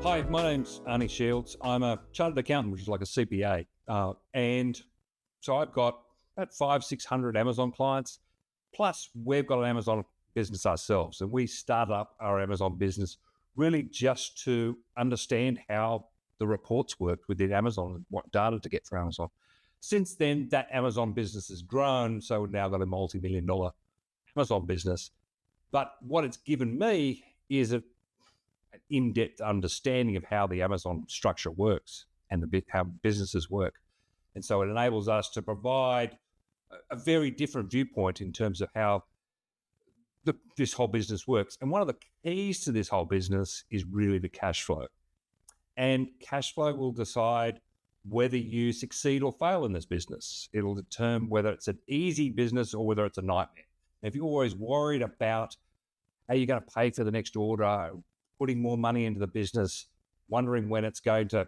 Hi, my name's Arnie Shields. I'm a chartered accountant, which is like a CPA. And so I've got about 600 Amazon clients. Plus, we've got an Amazon business ourselves. And we started up our Amazon business really just to understand how the reports worked within Amazon and what data to get for Amazon. Since then, that Amazon business has grown. So we've now got a multi-million-dollar Amazon business. But what it's given me is an in-depth understanding of how the Amazon structure works and how businesses work. And so it enables us to provide a very different viewpoint in terms of how this whole business works. And one of the keys to this whole business is really the cash flow. And cash flow will decide whether you succeed or fail in this business. It'll determine whether it's an easy business or whether it's a nightmare. If you're always worried about how you're going to pay for the next order, putting more money into the business, wondering when it's going to,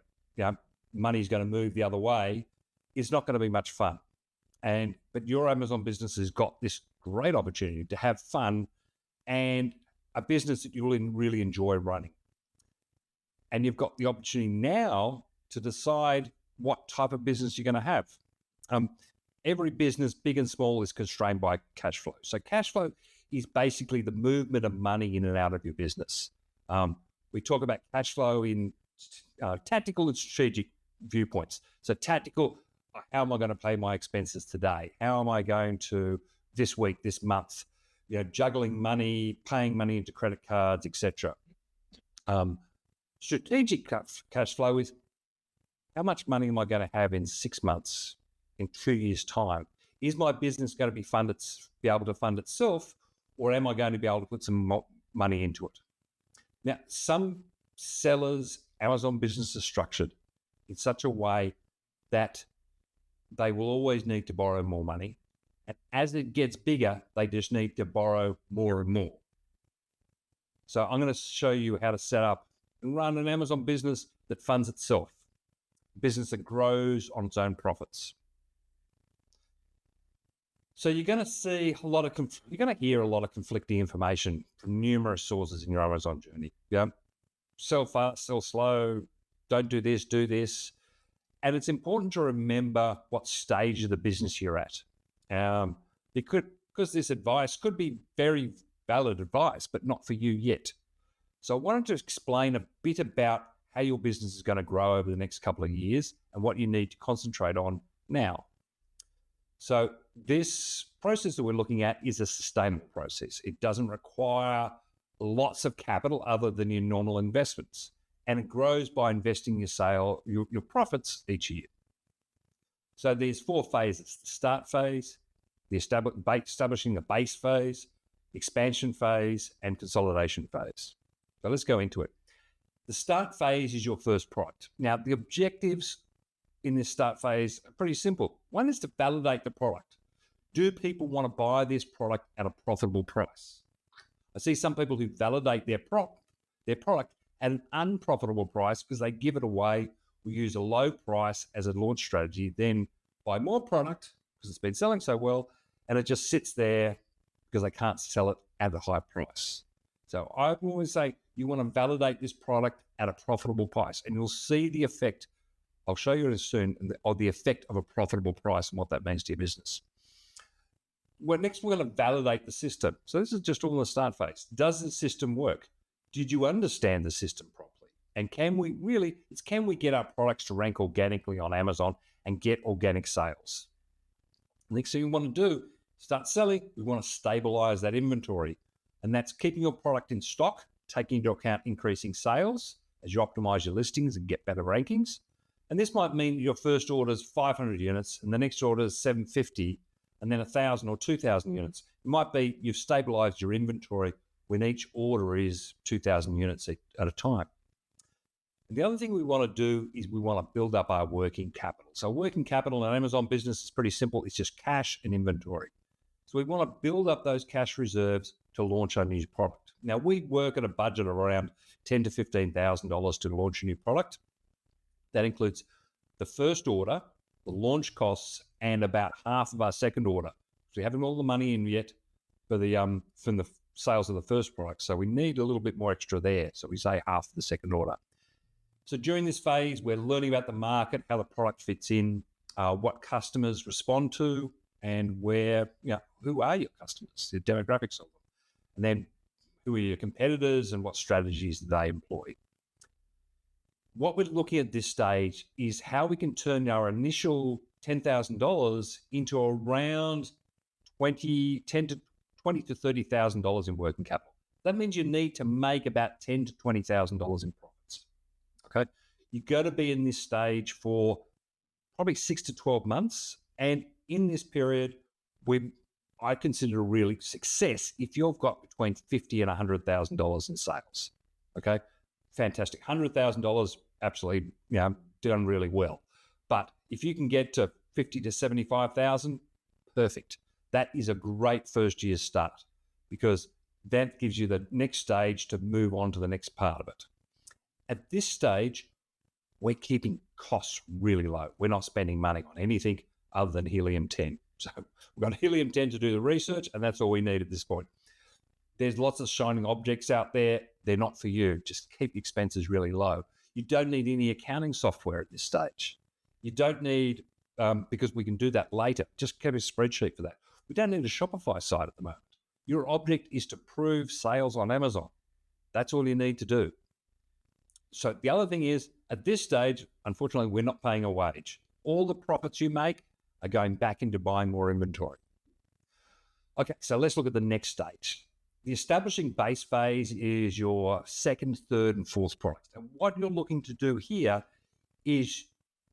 money's going to move the other way, it's not going to be much fun. But your Amazon business has got this great opportunity to have fun and a business that you'll really enjoy running. And you've got the opportunity now to decide what type of business you're going to have. Every business, big and small, is constrained by cash flow. So cash flow is basically the movement of money in and out of your business. We talk about cash flow in tactical and strategic viewpoints. So tactical, how am I going to pay my expenses today? How am I going to this week, this month, juggling money, paying money into credit cards, etc. Strategic cash flow is how much money am I going to have in 6 months, in 2 years' time? Is my business going to be able to fund itself, or am I going to be able to put some money into it? Now, some sellers' Amazon business is structured in such a way that they will always need to borrow more money. And as it gets bigger, they just need to borrow more and more. So I'm going to show you how to set up and run an Amazon business that funds itself, a business that grows on its own profits. So you're going to see you're going to hear a lot of conflicting information from numerous sources in your Amazon journey. Sell fast, sell slow, don't do this, do this. And it's important to remember what stage of the business you're at. Because this advice could be very valid advice, but not for you yet. So I wanted to explain a bit about how your business is going to grow over the next couple of years and what you need to concentrate on now. So this process that we're looking at is a sustainable process. It doesn't require lots of capital other than your normal investments. And it grows by investing your profits each year. So there's 4 phases: the start phase, the establishing the base phase, expansion phase, and consolidation phase. So let's go into it. The start phase is your first product. Now, the objectives in this start phase are pretty simple. One is to validate the product. Do people want to buy this product at a profitable price? I see some people who validate their product at an unprofitable price because they give it away. We use a low price as a launch strategy, then buy more product because it's been selling so well, and it just sits there because they can't sell it at a high price. So I always say you want to validate this product at a profitable price, and you'll see the effect. I'll show you soon of the effect of a profitable price and what that means to your business. Next, we're going to validate the system. So this is just all in the start phase. Does the system work? Did you understand the system properly? And can we get our products to rank organically on Amazon and get organic sales? Next thing you want to do, start selling. We want to stabilize that inventory. And that's keeping your product in stock, taking into account increasing sales as you optimize your listings and get better rankings. And this might mean your first order is 500 units and the next order is 750 and then 1,000 or 2,000 units. It might be you've stabilized your inventory when each order is 2,000 units at a time. And the other thing we want to do is we want to build up our working capital. So working capital in an Amazon business is pretty simple. It's just cash and inventory. So we want to build up those cash reserves to launch our new product. Now, we work at a budget of around $10,000 to $15,000 to launch a new product. That includes the first order, the launch costs, and about half of our second order. So we haven't all the money in yet for from the sales of the first product. So we need a little bit more extra there. So we say half of the second order. So during this phase, we're learning about the market, how the product fits in, what customers respond to, and who are your customers, the demographics of them, and then who are your competitors and what strategies do they employ. What we're looking at this stage is how we can turn our initial $10,000 into around $10 to $30,000 in working capital. That means you need to make about $10,000 to $20,000 in profits. Okay, you've got to be in this stage for probably 6 to 12 months, and in this period, I consider a really success if you've got between $50,000 and $100,000 in sales. Okay, fantastic. $100,000, absolutely, done really well. But if you can get to 50 to 75,000, perfect. That is a great first year start, because that gives you the next stage to move on to the next part of it. At this stage, we're keeping costs really low. We're not spending money on anything other than helium-10. So we've got helium-10 to do the research, and that's all we need at this point. There's lots of shining objects out there. They're not for you. Just keep the expenses really low. You don't need any accounting software at this stage. You don't need, because we can do that later, just keep a spreadsheet for that. We don't need a Shopify site at the moment. Your object is to prove sales on Amazon. That's all you need to do. So the other thing is, at this stage, unfortunately, we're not paying a wage. All the profits you make are going back into buying more inventory. Okay, so let's look at the next stage. The establishing base phase is your second, third, and fourth product. And what you're looking to do here is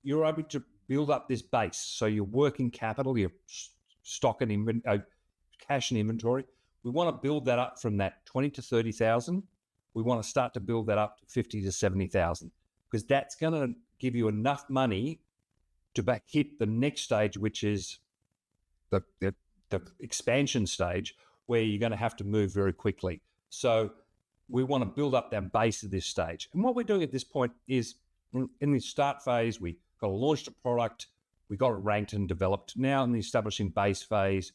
you're able to build up this base. So your working capital, your stock and cash and inventory, we want to build that up from that 20 to 30,000. We want to start to build that up to 50 to 70,000, because that's going to give you enough money to hit the next stage, which is the expansion stage, where you're going to have to move very quickly. So we want to build up that base at this stage. And what we're doing at this point is, in the start phase, we got to launch the product, we got it ranked and developed. Now in the establishing base phase,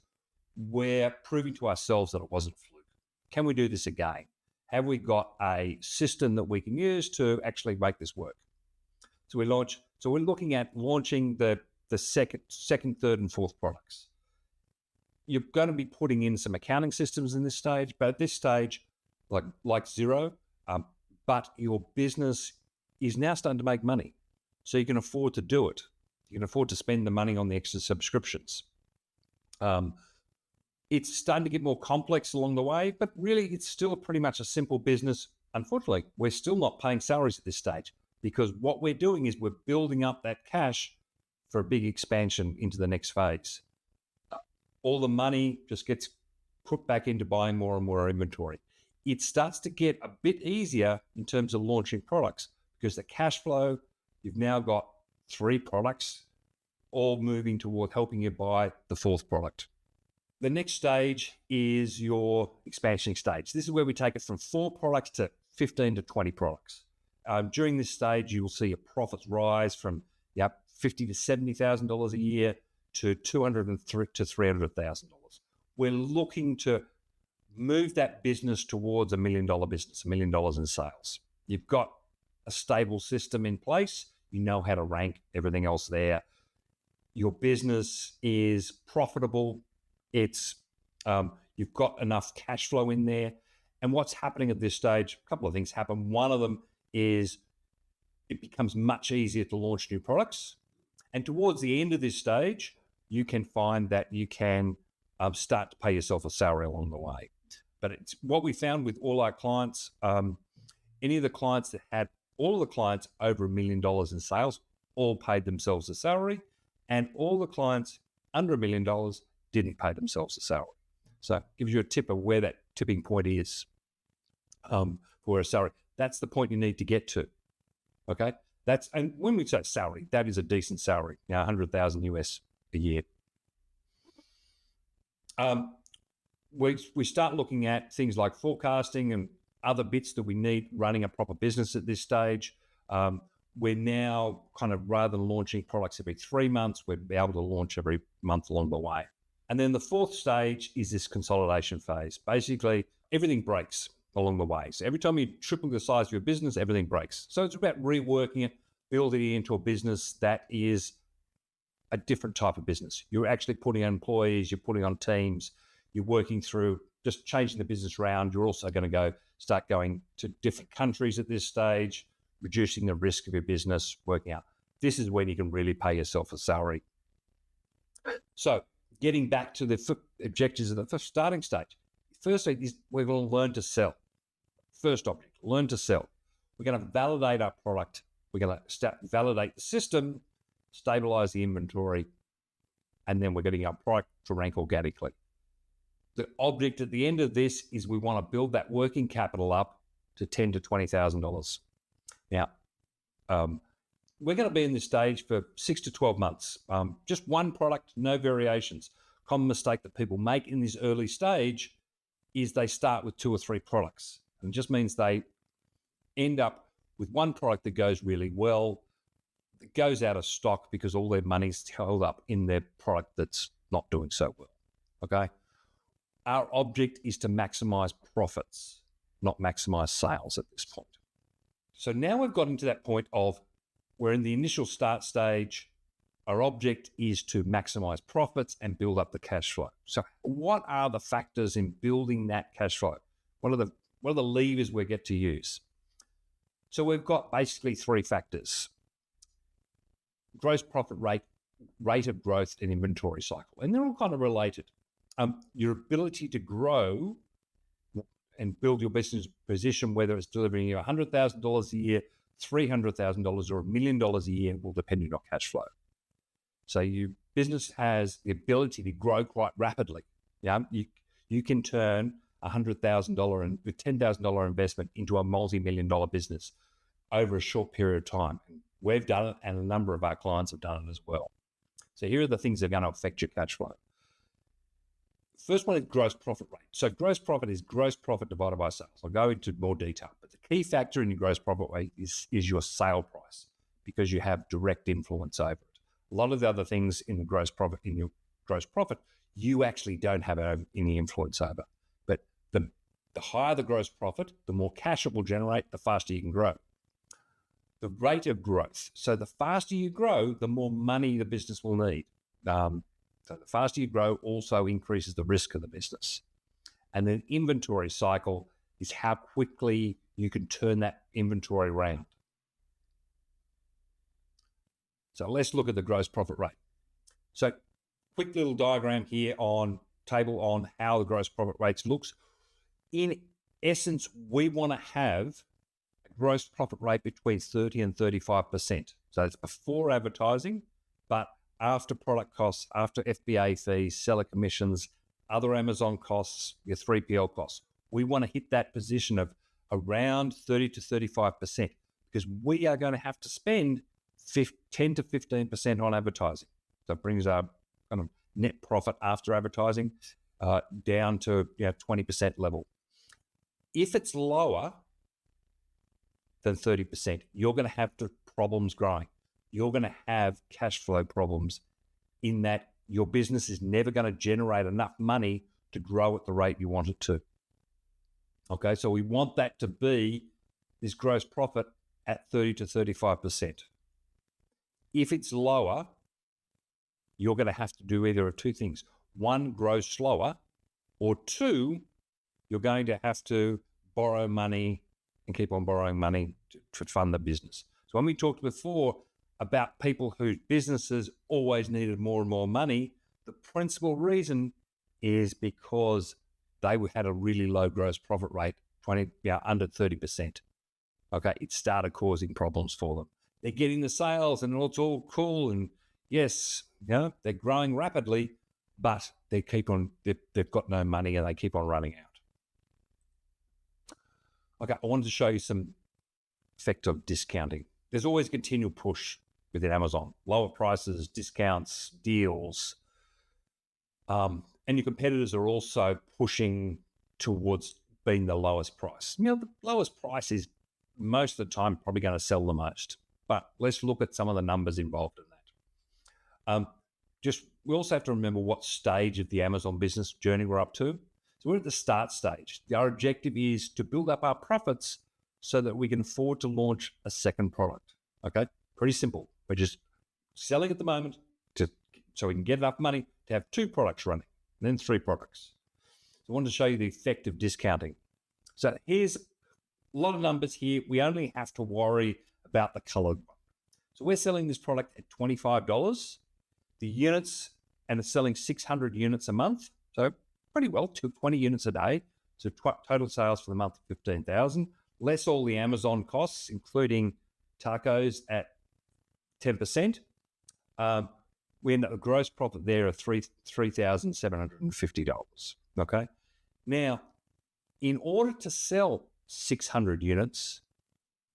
we're proving to ourselves that it wasn't a fluke. Can we do this again? Have we got a system that we can use to actually make this work? So we're looking at launching the second, third, and fourth products. You're going to be putting in some accounting systems in this stage, but at this stage, like Xero, but your business is now starting to make money. So you can afford to do it. You can afford to spend the money on the extra subscriptions. It's starting to get more complex along the way, but really it's still pretty much a simple business. Unfortunately, we're still not paying salaries at this stage, because what we're doing is we're building up that cash for a big expansion into the next phase. All the money just gets put back into buying more and more inventory. It starts to get a bit easier in terms of launching products, because the cash flow, you've now got 3 products, all moving toward helping you buy the fourth product. The next stage is your expansion stage. This is where we take it from 4 products to 15 to 20 products. During this stage, you will see your profits rise from $50,000 to $70,000 a year to $200,000 to $300,000. We're looking to move that business towards $1 million business, $1 million in sales. You've got a stable system in place. You know how to rank everything else there. Your business is profitable. It's you've got enough cash flow in there. And what's happening at this stage, a couple of things happen. One of them is it becomes much easier to launch new products. And towards the end of this stage, you can find that you can start to pay yourself a salary along the way. But it's what we found with all our clients, any of the clients that had, all of the clients over $1 million in sales all paid themselves a salary, and all the clients under $1 million didn't pay themselves a salary. So it gives you a tip of where that tipping point is for a salary. That's the point you need to get to. Okay, and when we say salary, that is a decent salary. Now, 100,000 US a year. We start looking at things like forecasting and other bits that we need running a proper business at this stage. We're now kind of, rather than launching products every 3 months, we're able to launch every month along the way. And then the fourth stage is this consolidation phase. Basically, everything breaks. along the way. So every time you triple the size of your business, everything breaks. So it's about reworking it, building it into a business that is a different type of business. You're actually putting on employees, you're putting on teams, you're working through just changing the business around. You're also going to start going to different countries at this stage, reducing the risk of your business, working out. This is when you can really pay yourself a salary. So getting back to the objectives of the first starting stage. Firstly, we're going to learn to sell. First object, learn to sell. We're going to validate our product. We're going to validate the system, stabilize the inventory, and then we're getting our product to rank organically. The object at the end of this is we want to build that working capital up to $10,000 to $20,000. Now, we're going to be in this stage for 6 to 12 months. Just one product, no variations. Common mistake that people make in this early stage is they start with 2 or 3 products. And it just means they end up with one product that goes really well, that goes out of stock because all their money's held up in their product that's not doing so well. Okay? Our object is to maximize profits, not maximize sales at this point. So now we've gotten to that point of we're in the initial start stage. Our object is to maximize profits and build up the cash flow. So what are the factors in building that cash flow? What are the levers we get to use? So we've got basically 3 factors: gross profit rate, rate of growth, and inventory cycle. And they're all kind of related. Your ability to grow and build your business position, whether it's delivering you $100,000 a year, $300,000 or $1 million a year, will depend on your cash flow. So your business has the ability to grow quite rapidly. Yeah, you can turn $100,000 and with $10,000 investment into a multi-million-dollar business over a short period of time. We've done it, and a number of our clients have done it as well. So here are the things that are going to affect your cash flow. First one is gross profit rate. So gross profit is gross profit divided by sales. I'll go into more detail, but the key factor in your gross profit rate is your sale price, because you have direct influence over it. A lot of the other things in your gross profit, you actually don't have any influence over. But the higher the gross profit, the more cash it will generate, the faster you can grow. The rate of growth. So the faster you grow, the more money the business will need. So the faster you grow also increases the risk of the business. And then inventory cycle is how quickly you can turn that inventory around. So let's look at the gross profit rate. So quick little diagram here on table on how the gross profit rates looks. In essence, we want to have a gross profit rate between 30 and 35%. So it's before advertising, but after product costs, after FBA fees, seller commissions, other Amazon costs, your 3PL costs. We want to hit that position of around 30 to 35% because we are going to have to spend 10 to 15% on advertising. So it brings our kind of net profit after advertising down to 20% level. If it's lower than 30%, you're going to have problems growing. You're going to have cash flow problems in that your business is never going to generate enough money to grow at the rate you want it to. Okay, so we want that to be this gross profit at 30 to 35%. If it's lower, you're going to have to do either of 2 things. 1, grow slower, or 2, you're going to have to borrow money and keep on borrowing money to fund the business. So when we talked before about people whose businesses always needed more and more money, the principal reason is because they had a really low gross profit rate, under 30%. Okay, it started causing problems for them. They're getting the sales and it's all cool, and yes, they're growing rapidly, but they've got no money and they keep on running out. Okay, I wanted to show you some effect of discounting. There's always a continual push within Amazon, lower prices, discounts, deals. And your competitors are also pushing towards being the lowest price. The lowest price is most of the time probably going to sell the most. But let's look at some of the numbers involved in that. We also have to remember what stage of the Amazon business journey we're up to. So So we're at the start stage. Our objective is to build up our profits so that we can afford to launch a second product. Okay, pretty simple. We're just selling at the moment so we can get enough money to have 2 products running, and then 3 products. So I wanted to show you the effect of discounting. So here's a lot of numbers here. We only have to worry about the colored one. So we're selling this product at $25. The units, and it's selling 600 units a month. So pretty well, 20 units a day. So total sales for the month, 15,000, less all the Amazon costs, including tacos at 10%. We end up a gross profit there of $3,750. Okay. Now, in order to sell 600 units,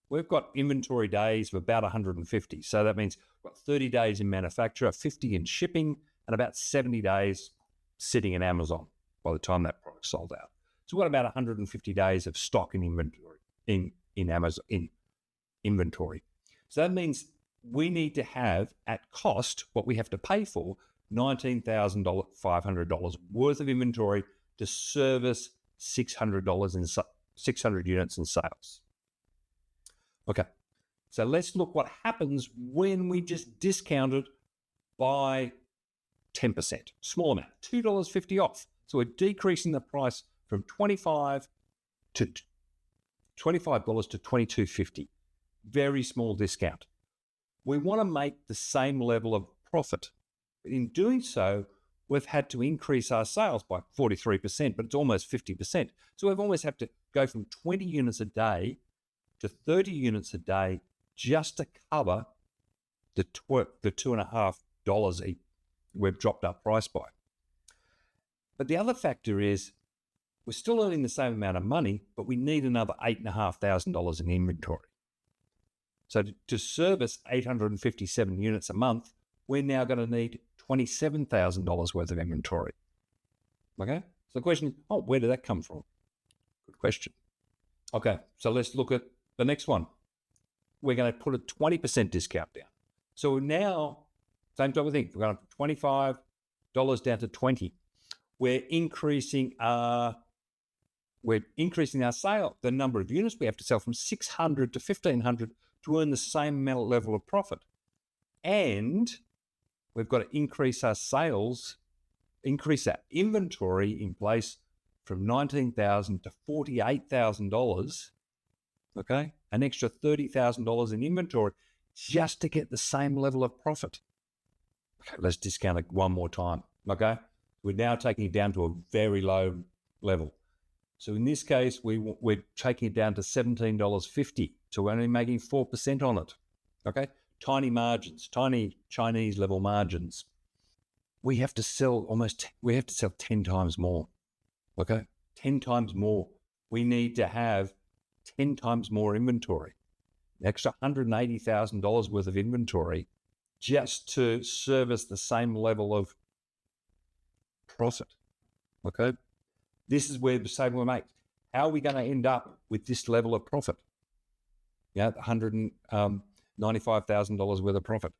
we've got inventory days of about 150. So that means we've got 30 days in manufacture, 50 in shipping, and about 70 days sitting in Amazon by the time that product's sold out. So we've got about 150 days of stock in inventory in Amazon in inventory. So that means we need to have at cost what we have to pay for, $19,500 worth of inventory to service $600 in 600 units in sales. Okay, so let's look what happens when we just discount it by 10%, small amount, $2.50 off. So we're decreasing the price from $25 to $22.50. Very small discount. We want to make the same level of profit. In doing so, we've had to increase our sales by 43%, but it's almost 50%. So we've almost had to go from 20 units a day to 30 units a day just to cover the $2.50 we've dropped our price by. But the other factor is we're still earning the same amount of money, but we need another $8,500 in inventory. So to service 857 units a month, we're now going to need $27,000 worth of inventory. Okay? So the question is, where did that come from? Good question. Okay, so let's look at the next one. We're going to put a 20% discount down. So now, same type of thing. We're going from $25 down to $20. We're increasing our sale, the number of units we have to sell from 600 to 1,500 to earn the same level of profit. And we've got to increase our sales, increase our inventory in place from $19,000 to $48,000. Okay, an extra $30,000 in inventory just to get the same level of profit. Okay, let's discount it one more time. Okay, we're now taking it down to a very low level. So in this case, we're taking it down to $17.50. So we're only making 4% on it. Okay, tiny margins, tiny Chinese level margins. We have to sell 10 times more. Okay, 10 times more. We need to have 10 times more inventory, an extra $180,000 worth of inventory just to service the same level of profit. Okay, this is where the saving we make. How are we going to end up with this level of profit? $195,000 worth of profit.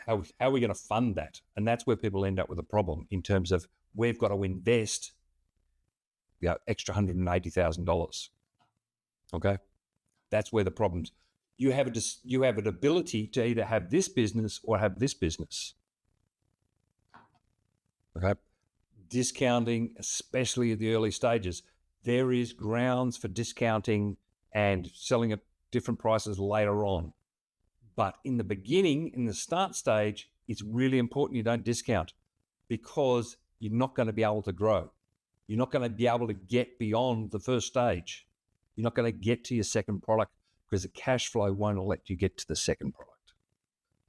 How are we going to fund that? And that's where people end up with a problem in terms of we've got to invest extra $180,000. Okay, that's where the problems. You have an ability to either have this business or have this business. Okay, discounting, especially at the early stages, there is grounds for discounting and selling at different prices later on. But in the beginning, in the start stage, it's really important you don't discount because you're not going to be able to grow. You're not going to be able to get beyond the first stage. You're not going to get to your second product because the cash flow won't let you get to the second product.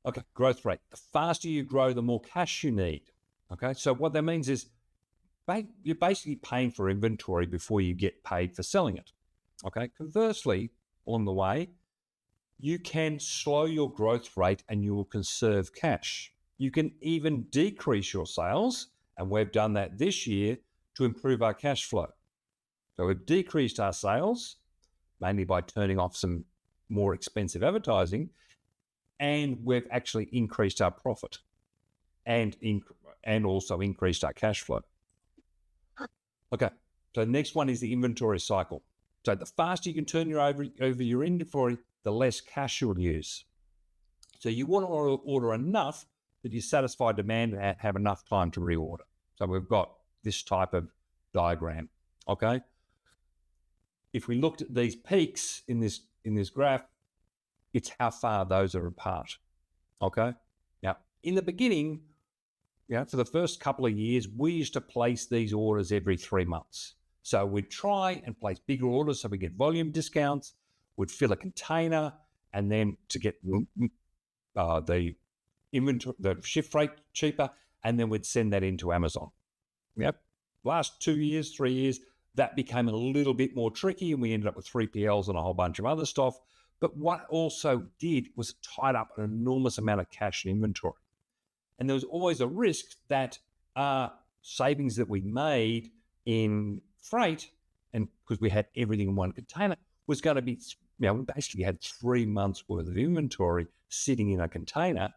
Okay, growth rate. The faster you grow, the more cash you need. Okay, so what that means is you're basically paying for inventory before you get paid for selling it. Okay, conversely, on the way, you can slow your growth rate and you will conserve cash. You can even decrease your sales, and we've done that this year to improve our cash flow. So we've decreased our sales, mainly by turning off some more expensive advertising, and we've actually increased our profit and also increased our cash flow. Okay. So the next one is the inventory cycle. So the faster you can turn over your inventory, the less cash you'll use. So you want to order enough that you satisfy demand and have enough time to reorder. So we've got this type of diagram. Okay. If we looked at these peaks in this graph, it's how far those are apart. Okay. Now, in the beginning, for the first couple of years, we used to place these orders every 3 months. So we'd try and place bigger orders so we get volume discounts. We'd fill a container, and then to get the inventory, the shift rate cheaper, and then we'd send that into Amazon. Yep. Last 2 years, 3 years, that became a little bit more tricky, and we ended up with 3PLs and a whole bunch of other stuff. But what also did was tied up an enormous amount of cash and inventory. And there was always a risk that savings that we made in freight, and because we had everything in one container, was going to be, we basically had 3 months worth of inventory sitting in a container,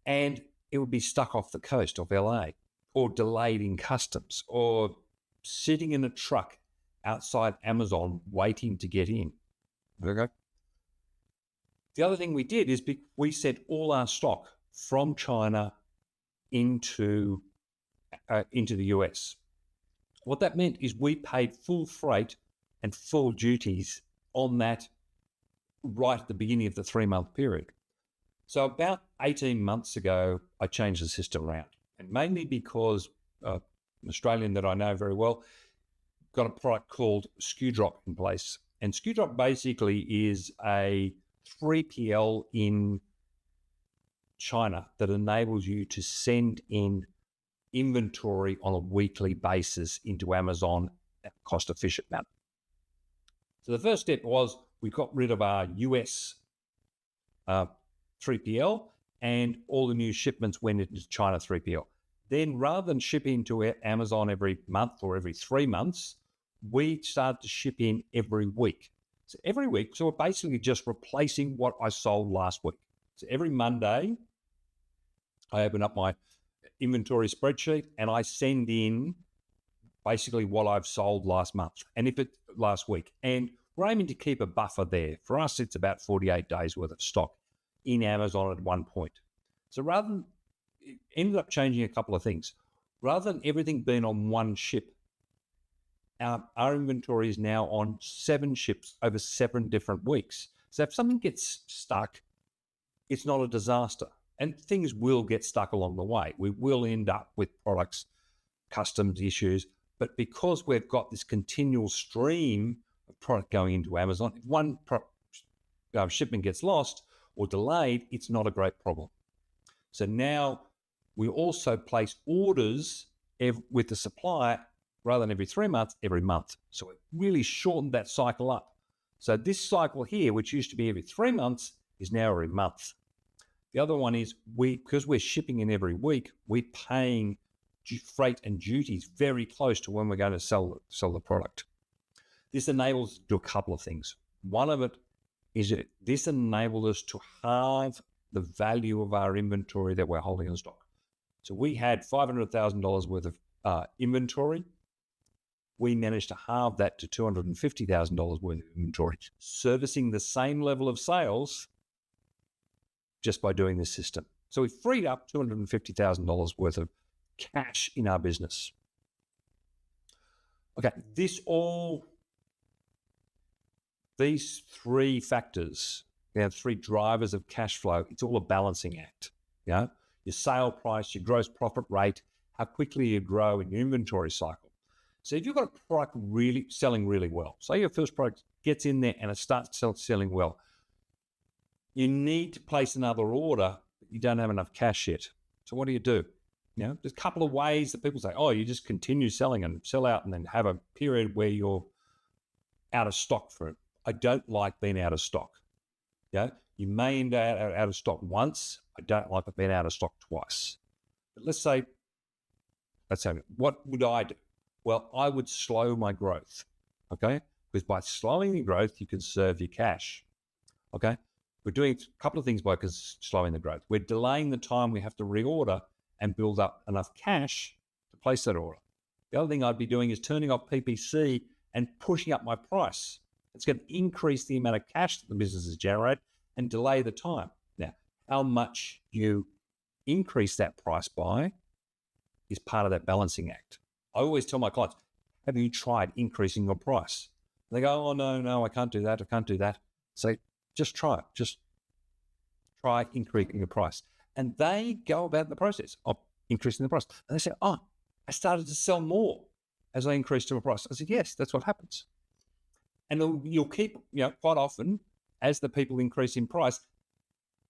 and it would be stuck off the coast of LA, or delayed in customs, or sitting in a truck outside Amazon waiting to get in. Okay. The other thing we did is we sent all our stock from China into the US. What that meant is we paid full freight and full duties on that right at the beginning of the 3-month period. So about 18 months ago, I changed the system around, and mainly because an Australian that I know very well got a product called SKU-Drop in place. And SKU-Drop basically is a 3PL in China that enables you to send in inventory on a weekly basis into Amazon in a cost-efficient manner. So the first step was we got rid of our US 3PL, and all the new shipments went into China 3PL. Then rather than ship into Amazon every month or every 3 months, we started to ship in every week. So every week, so we're basically just replacing what I sold last week. So every Monday, I open up my inventory spreadsheet and I send in basically what I've sold last month, and if it's last week. And we're aiming to keep a buffer there. For us, it's about 48 days worth of stock in Amazon at one point. So rather than, it ended up changing a couple of things. Rather than everything being on one ship, our inventory is now on 7 ships over 7 different weeks. So if something gets stuck, it's not a disaster. And things will get stuck along the way. We will end up with products, customs issues, but because we've got this continual stream of product going into Amazon, if one shipment gets lost or delayed, it's not a great problem. So now we also place orders with the supplier rather than every 3 months, every month. So it really shortened that cycle up. So this cycle here, which used to be every 3 months, is now every month. The other one is because we're shipping in every week, we're paying freight and duties very close to when we're going to sell the product. This enables us to do a couple of things. One of it is that this enabled us to halve the value of our inventory that we're holding in stock. So we had $500,000 worth of inventory. We managed to halve that to $250,000 worth of inventory, servicing the same level of sales just by doing this system. So we freed up $250,000 worth of cash in our business. Okay, these 3 factors, 3 drivers of cash flow, it's all a balancing act. Your sale price, your gross profit rate, how quickly you grow in your inventory cycle. So if you've got a product really selling really well, say your first product gets in there and it starts selling well, you need to place another order, but you don't have enough cash yet. So what do? There's a couple of ways that people say, oh, you just continue selling and sell out and then have a period where you're out of stock for it. I don't like being out of stock. You may end up out of stock once. I don't like being out of stock twice. But let's say, what would I do? Well, I would slow my growth, okay? Because by slowing the growth, you conserve your cash, okay? We're doing a couple of things by slowing the growth. We're delaying the time we have to reorder and build up enough cash to place that order. The other thing I'd be doing is turning off PPC and pushing up my price. It's going to increase the amount of cash that the businesses generate and delay the time. Now, how much you increase that price by is part of that balancing act. I always tell my clients, have you tried increasing your price? They go, oh, no, I can't do that. So just try it. Just try increasing your price. And they go about the process of increasing the price. And they say, oh, I started to sell more as I increased my price. I said, yes, that's what happens. And you'll keep, quite often, as the people increase in price,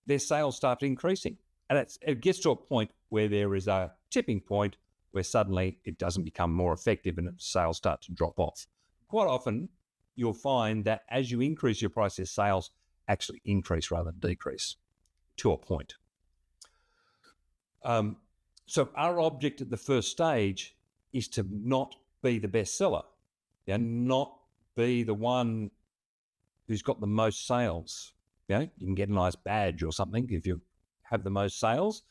their sales start increasing. And it gets to a point where there is a tipping point where suddenly it doesn't become more effective and sales start to drop off. Quite often, you'll find that as you increase your price, your sales actually increase rather than decrease to a point. So our object at the first stage is to not be the best seller, not be the one who's got the most sales. You can get a nice badge or something if you have the most sales.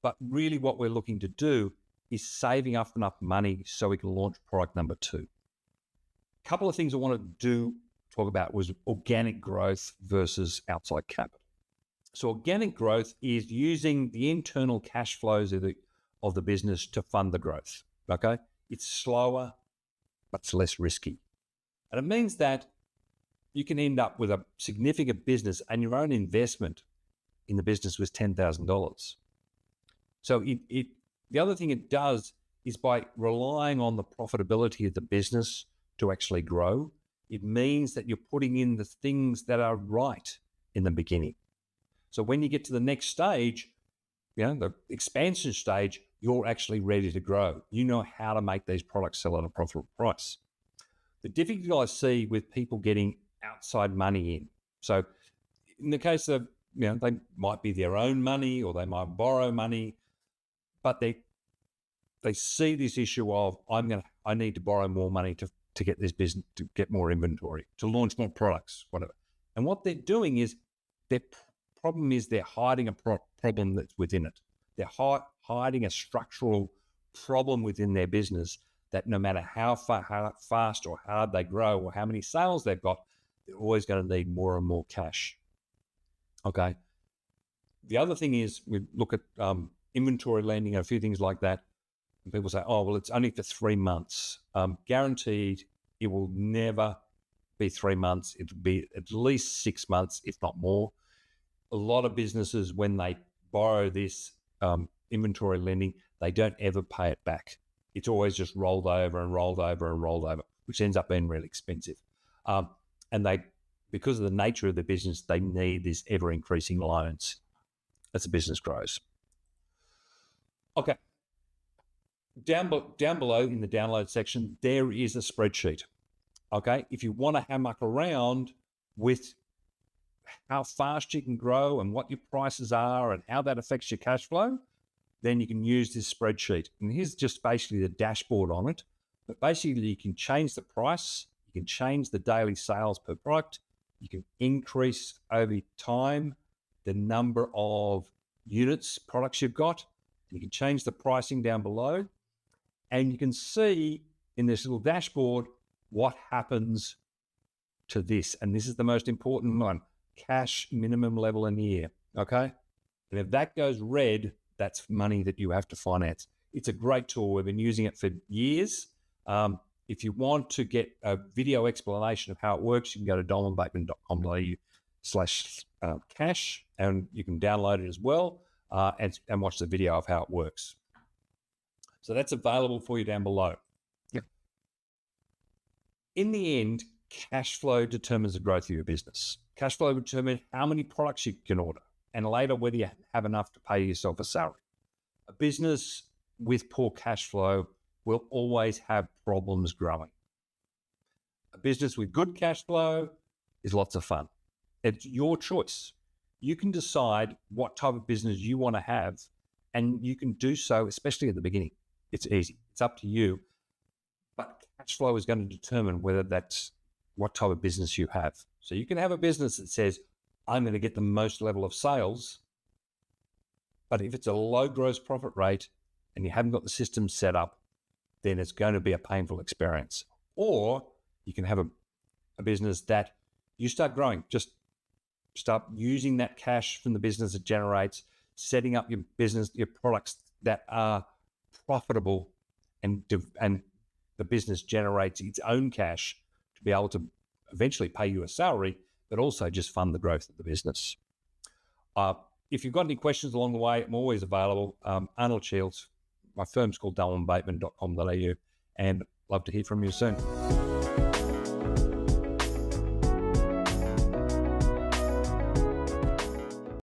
But really what we're looking to do is saving up enough money so we can launch product number 2. A couple of things I want to talk about was organic growth versus outside capital. So organic growth is using the internal cash flows of the business to fund the growth, okay? It's slower, but it's less risky. And it means that you can end up with a significant business and your own investment in the business was $10,000. So the other thing it does is by relying on the profitability of the business to actually grow, it means that you're putting in the things that are right in the beginning. So when you get to the next stage, the expansion stage, you're actually ready to grow. You know how to make these products sell at a profitable price. The difficulty I see with people getting outside money in. So in the case of, they might be their own money or they might borrow money, but they see this issue of I need to borrow more money to get this business, to get more inventory, to launch more products, whatever. And what they're doing is their problem is they're hiding a problem that's within it. They're hiding a structural problem within their business that no matter how fast or hard they grow or how many sales they've got, they're always going to need more and more cash. Okay. The other thing is we look at inventory lending and a few things like that. And people say, oh, well, it's only for 3 months. Guaranteed it will never be 3 months. It'll be at least 6 months, if not more. A lot of businesses, when they borrow this inventory lending, they don't ever pay it back. It's always just rolled over and rolled over and rolled over, which ends up being really expensive. And because of the nature of the business, they need this ever-increasing loans as the business grows. Okay. Down below in the download section, there is a spreadsheet. Okay. If you want to hammock around with how fast you can grow and what your prices are and how that affects your cash flow, then you can use this spreadsheet. And here's just basically the dashboard on it. But basically you can change the price, you can change the daily sales per product, you can increase over time the number of products you've got, you can change the pricing down below, and you can see in this little dashboard what happens to this. And this is the most important one, cash minimum level in a year, okay? And if that goes red, that's money that you have to finance. It's a great tool. We've been using it for years. If you want to get a video explanation of how it works, you can go to donaldbateman.com.au/cash, and you can download it as well and watch the video of how it works. So that's available for you down below. Yep. In the end, cash flow determines the growth of your business. Cash flow determines how many products you can order, and later whether you have enough to pay yourself a salary. A business with poor cash flow will always have problems growing. A business with good cash flow is lots of fun. It's your choice. You can decide what type of business you want to have, and you can do so, especially at the beginning. It's easy. It's up to you. But cash flow is going to determine whether that's what type of business you have. So you can have a business that says, I'm going to get the most level of sales, but if it's a low gross profit rate and you haven't got the system set up, then it's going to be a painful experience. Or you can have a business that you start growing, just start using that cash from the business it generates, setting up your business, your products that are profitable, and the business generates its own cash to be able to eventually pay you a salary, but also just fund the growth of the business. If you've got any questions along the way, I'm always available. Arnold Shields, my firm's called dullmanbateman.com.au, and love to hear from you soon.